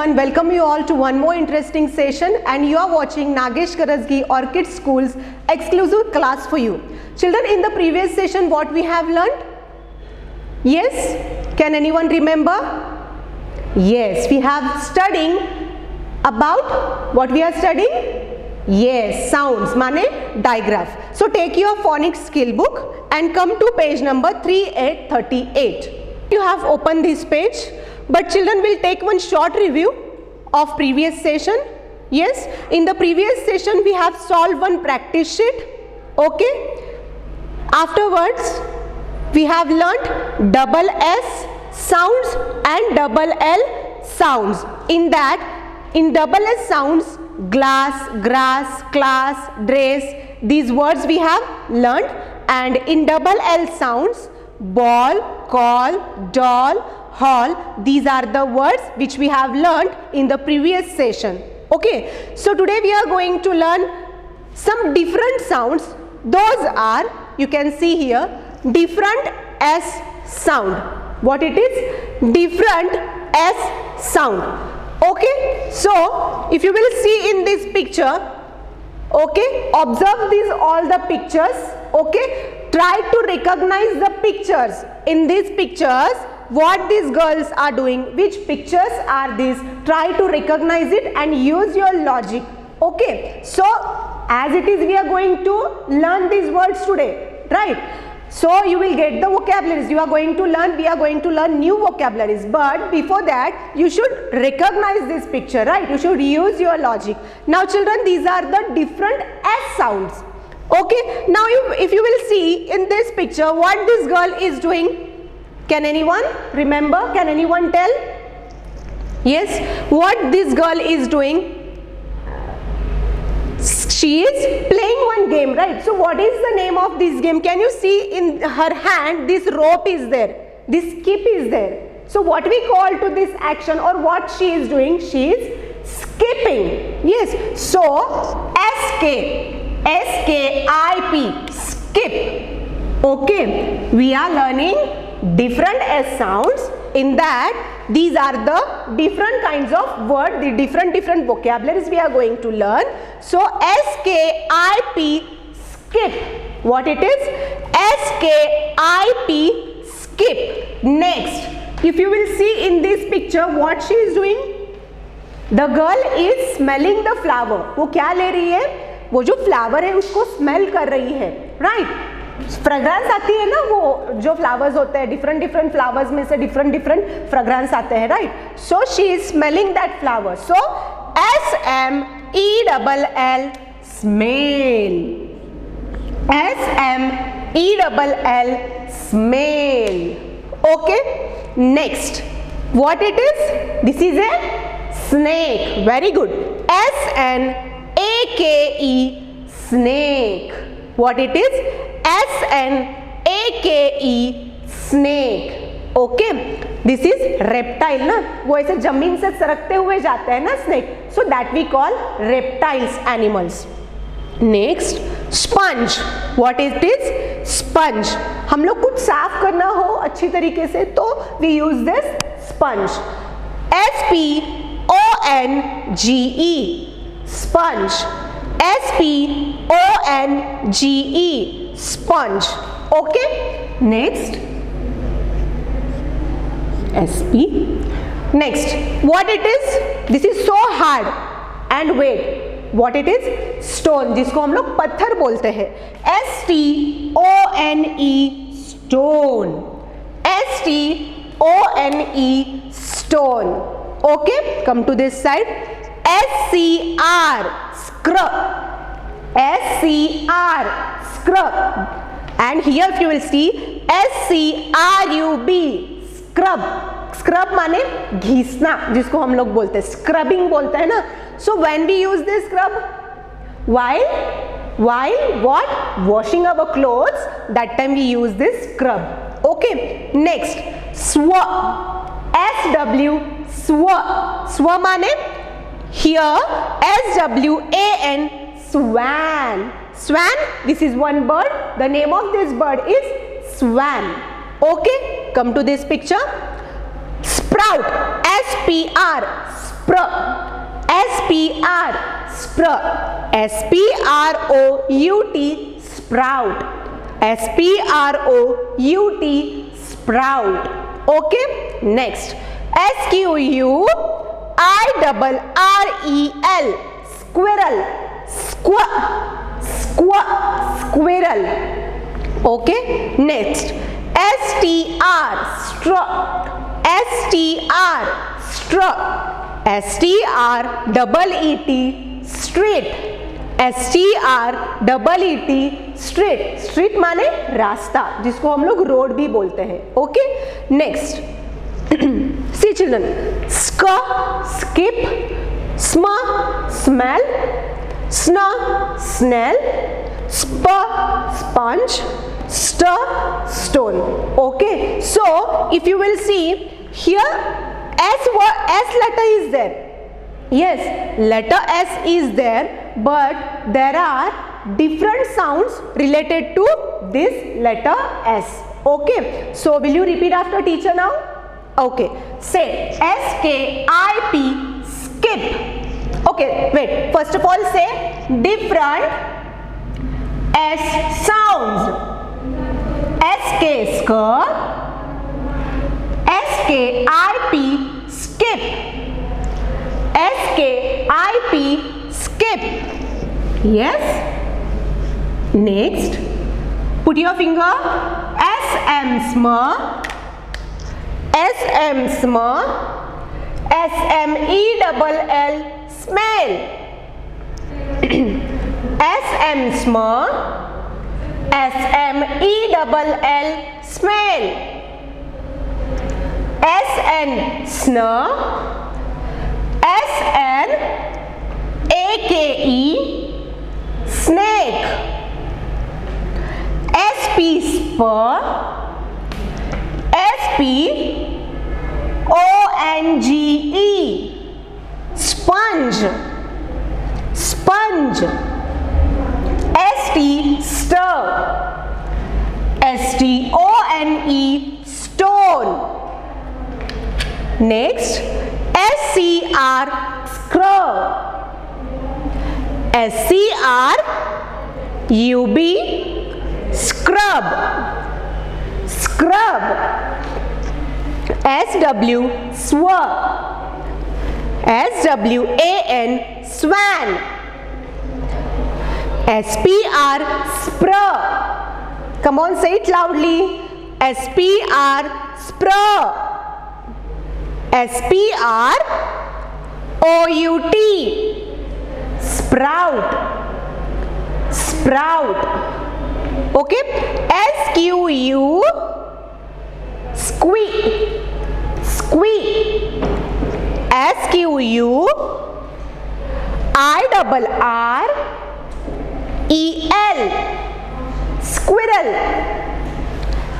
everyone, welcome you all to one more interesting session, and you are watching Nagesh Karasgi Orchid School's exclusive class for you. Children, in the previous session what we have learned? Yes, can anyone remember? Yes, we have studying about what we are studying? Yes, sounds माने digraph. So take your phonics skill book and come to page number 3838. You have opened this page, but children will take one short review of previous session. Yes, in the previous session we have solved one practice sheet. Okay, afterwards we have learnt double S sounds and double L sounds. In that, in double S sounds, glass, grass, class, dress, these words we have learnt, and in double L sounds, ball, call, doll, hall, these are the words which we have learnt in the previous session. Okay, so today we are going to learn some different sounds. Those are, you can see here, different S sound. What it is? Different S sound. Okay, so if you will see in this picture, okay, observe these all the pictures. Okay, try to recognize the pictures. In these pictures, what these girls are doing, which pictures are these, try to recognize it and use your logic. Okay, so as it is, we are going to learn these words today, right? So you will get the vocabularies. You are going to learn, we are going to learn new vocabularies, but before that you should recognize this picture, right? You should use your logic. Now children, these are the different S sounds. Okay, now if you will see in this picture what this girl is doing, can anyone remember? Can anyone tell? Yes, what this girl is doing? She is playing one game, right? So what is the name of this game? Can you see in her hand this rope is there, this skip is there. So what we call to this action, or what she is doing? She is skipping. Yes, so S-K-I-P, skip. Okay, we are learning different S sounds. In that, these are the different kinds of words, the different vocabularies we are going to learn. So S-K-I-P, skip. What it is? S-K-I-P, skip. Next, if you will see in this picture what she is doing, the girl is smelling the flower. वो क्या ले रही है? वो जो flower है उसको smell कर रही है, right? फ्रेग्रेंस आती है ना, वो जो फ्लावर्स होते हैं, डिफरेंट फ्लावर्स में से डिफरेंट फ्रेग्रेंस आते हैं, right? So she is smelling that flower. So S-M-E-L-L, smell. S-M-E-L-L, smell. Okay, next, what it is? This is a snake. Very good. S-N-A-K-E, snake. What it is? S-N-A-K-E, snake. Okay, this is reptile ना, वो ऐसे जमीन से सरकते हुए जाते हैं ना snake. So that we call reptiles, animals. Next, sponge. What it is? Sponge. हम लोग कुछ साफ करना हो अच्छी तरीके से तो we use this sponge. S-P-O-N-G-E, sponge. S-P-O-N-G-E, sponge. Okay, next, S-P. Next, what it is? This is so hard and weight. What it is? Stone, जिसको हम लोग पत्थर बोलते हैं. S-T-O-N-E, stone. S-T-O-N-E, stone. Okay, come to this side. S-C-R, scrub. S-C-R, scrub. And here if you will see, S-C-R-U-B, scrub. Scrub माने घिसना, जिसको हम लोग बोलते हैं, scrubbing बोलते हैं ना. So when we use this scrub? While what? Washing our clothes, that time we use this scrub. Okay, next, swab. S-W, swab. Swab माने here, S-W-A-N, swan. Swan, this is one bird. The name of this bird is swan. Okay, come to this picture. Sprout. S-P-R, spr, S-P-R, spr, S-P-R-O-U-T, sprout, S-P-R-O-U-T, sprout. Okay, next, S-Q-U-I-R-R-E-L, squirrel, squirrel. Okay, next, S-T-R, straw, S-T-R, straw, S-T-R-E-E-T, street, S-T-R-E-E-T, street, street माने रास्ता, जिसको हम लोग road भी बोलते हैं. Okay, next, see children, sk, skip, sm, smell, sn, snell, sp, sponge, st, stone. Okay, so if you will see here, S letter is there. Yes, letter S is there, but there are different sounds related to this letter S. Okay, so will you repeat after teacher now? Okay, say S-K-I-P, skip. Okay, wait, first of all say different S sounds. S-K, sk, S-K-I-P, skip, S-K-I-P, skip. Yes, next, put your finger, S-M, sm, S-M, sm, S-M-E-L-L, smell, S-M, sm, S-M-E-L-L, smell, S-N, sn, S-N-A-K-E, snake, S-P, spur, S-P-O-N-G-E, sponge, sponge, S-T, stir, S-T-O-N-E, stone. Next, S-C-R, scrub, S-C-R-U-B, scrub, scrub, S-W, swar, S-W-A-N, swan, S-P-R, spur. Come on, say it loudly. S-P-R, spur, S-P-R-O-U-T, sprout, sprout. Okay, S-Q-U, squeak, squeak, S-Q-U-I-R-R-E-L, squirrel,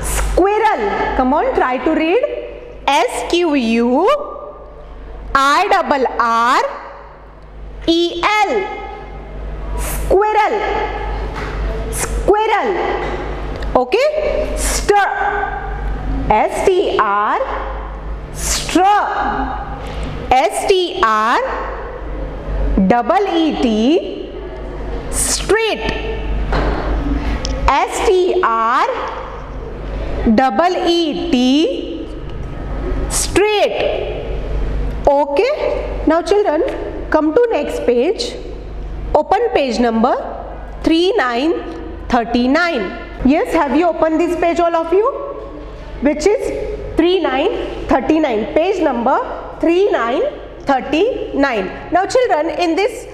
squirrel. Come on, try to read. S-Q-U-I-R-R-E-L, squirrel, squirrel. Okay, stir, S-T-R, straw, S-T-R-E-E-T, street, S-T-R-E-E-T, straight. Okay, now children, come to next page. Open page number 3939. Yes, have you opened this page, all of you? Which is 3939, page number 3939. Now children, in this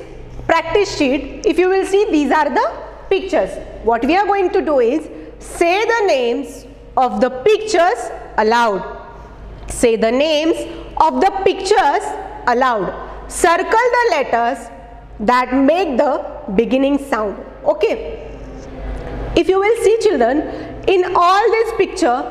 practice sheet, if you will see, these are the pictures. What we are going to do is say the names of the pictures aloud. Say the names of the pictures aloud. Circle the letters that make the beginning sound. Okay. If you will see children, in all this picture,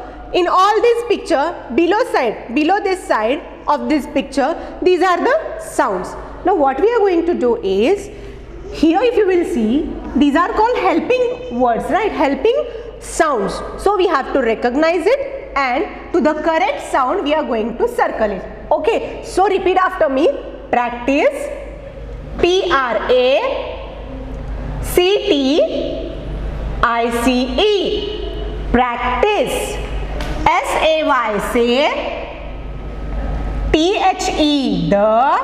below this side of this picture, these are the sounds. Now what we are going to do is, here if you will see, these are called helping words, right? Helping sounds. So we have to recognize it, and to the correct sound we are going to circle it. Okay, so repeat after me. practice, Practice, practice, say, The,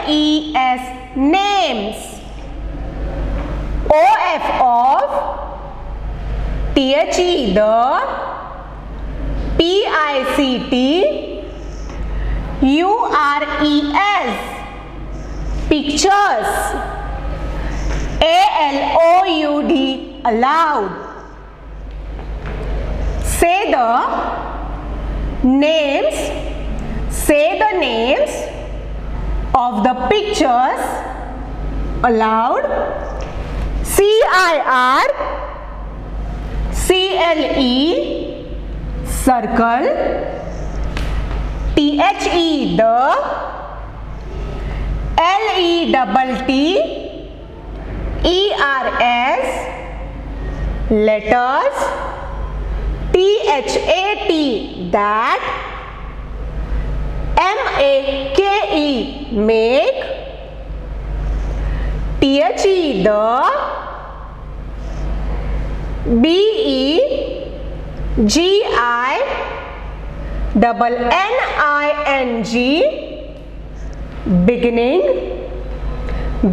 Names, names, of, The, Pictures, pictures, ALOUD, aloud. Say the names of the pictures aloud. CIRCLE, circle. THE, the. LETT, ERS, letters. THAT, that. MAKE, make. THE, the. BEGINNING, beginning,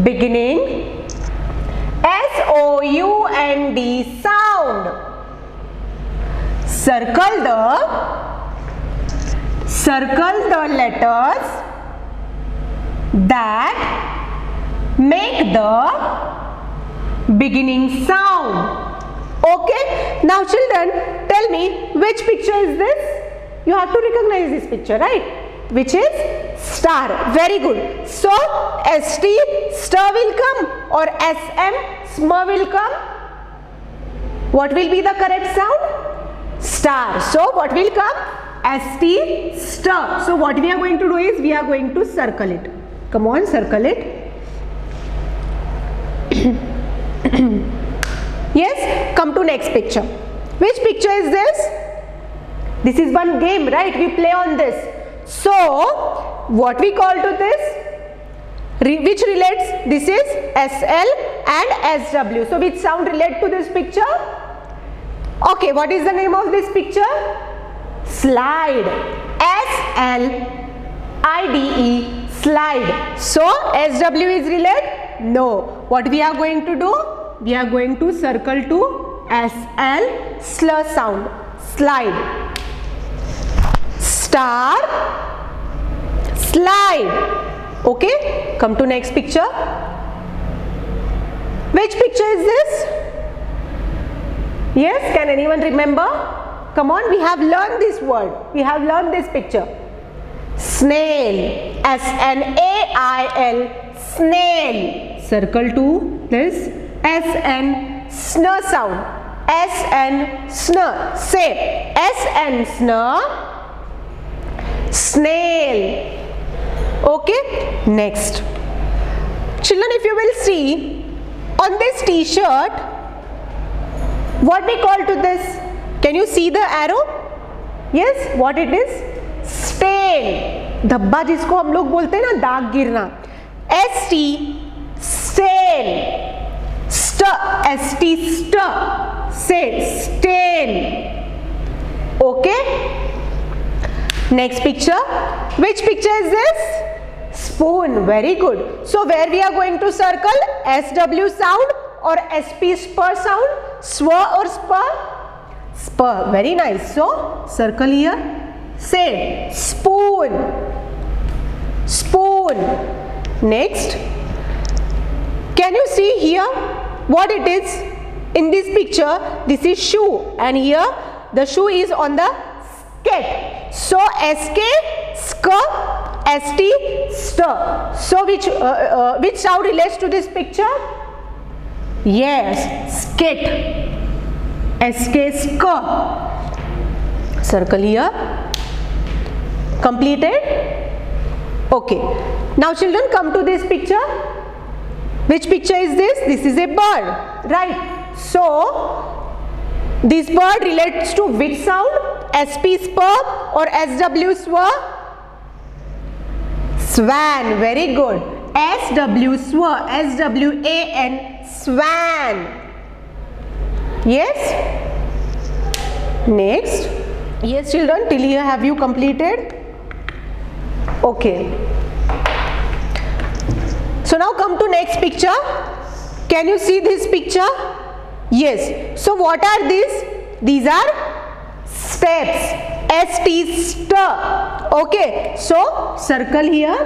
beginning. SOUND, sound. Circle the letters that make the beginning sound. Okay, now children, tell me which picture is this? You have to recognize this picture, right? Which is star. Very good. So ST, star will come, or SM, small will come. What will be the correct sound? Star. So what will come? ST, star. So what we are going to do is, we are going to circle it. Come on, circle it. Yes, come to next picture. Which picture is this? This is one game, right? We play on this. So what we call to this? Which relates? This is SL and SW. So which sound relate to this picture? Okay, what is the name of this picture? Slide. SLIDE, slide. So SW is relate? No. What we are going to do? We are going to circle to SL, slur sound. Slide. Star, slide. Okay, come to next picture. Which picture is this? Yes, can anyone remember? Come on, we have learned this word. We have learned this picture. Snail, SNAIL, snail. Circle to this SN, snur sound. SN, snur. Say SN, snur. Snail. Okay, next. Children, if you will see on this t-shirt, what we call to this? Can you see the arrow? Yes, what it is? Stain. धब्बा जिसको हम लोग बोलते हैं ना, दाग गिरना. ST, stain. ST, say stain. Okay. Next picture. Which picture is this? Spoon. Very good. So where we are going to circle? SW sound or SP spur sound? Swar or spur? Spur. Very nice. So circle here. Say spoon. Spoon. Next. Can you see here what it is? In this picture, this is shoe, and here the shoe is on the skate. So SK, sk, ST, stir. So which sound relates to this picture? Yes, skate. SK, sk. Circle here. Completed? Okay. Now children, come to this picture. Which picture is this? This is a bird, right? So this bird relates to which sound? SP spur or SW swar? Swan. Very good. S-W, swan. S-W-A-N, swan. Yes? Next. Yes, children, till here have you completed? Okay. So now come to next picture. Can you see this picture? Yes. So what are these? These are steps. S-T, stir. Okay. So circle here.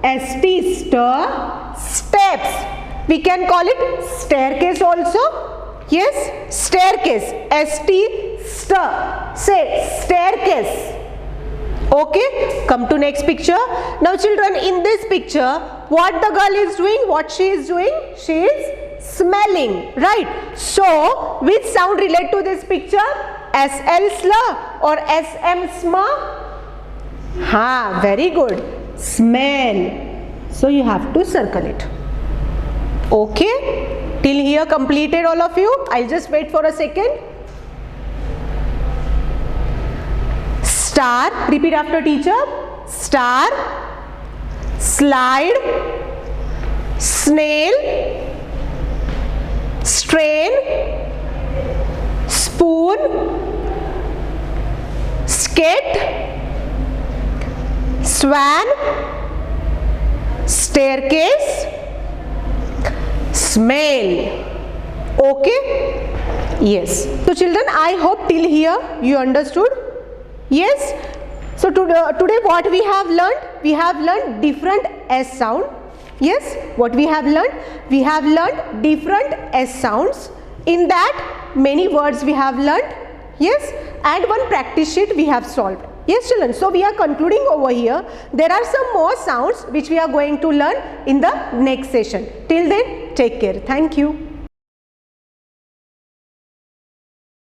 S-T, stir. Steps. We can call it staircase also. Yes. Staircase. S-T, stir. Say staircase. Okay, come to next picture. Now children, in this picture, what the girl is doing, what she is doing? She is smelling, right? So, which sound relate to this picture? SL sl or SM sma? Ha, very good. Smell. So, you have to circle it. Okay, till here completed all of you. I'll just wait for a second. Star, repeat after teacher. Star, slide, snail, strain, spoon, skate, swan, staircase, smell. Okay? Yes. So children, I hope till here you understood. Yes. So today what we have learned? We have learned different S sound. Yes. What we have learned? We have learned different S sounds. In that many words we have learned. Yes. And one practice sheet we have solved. Yes children. So we are concluding over here. There are some more sounds which we are going to learn in the next session. Till then, take care. Thank you.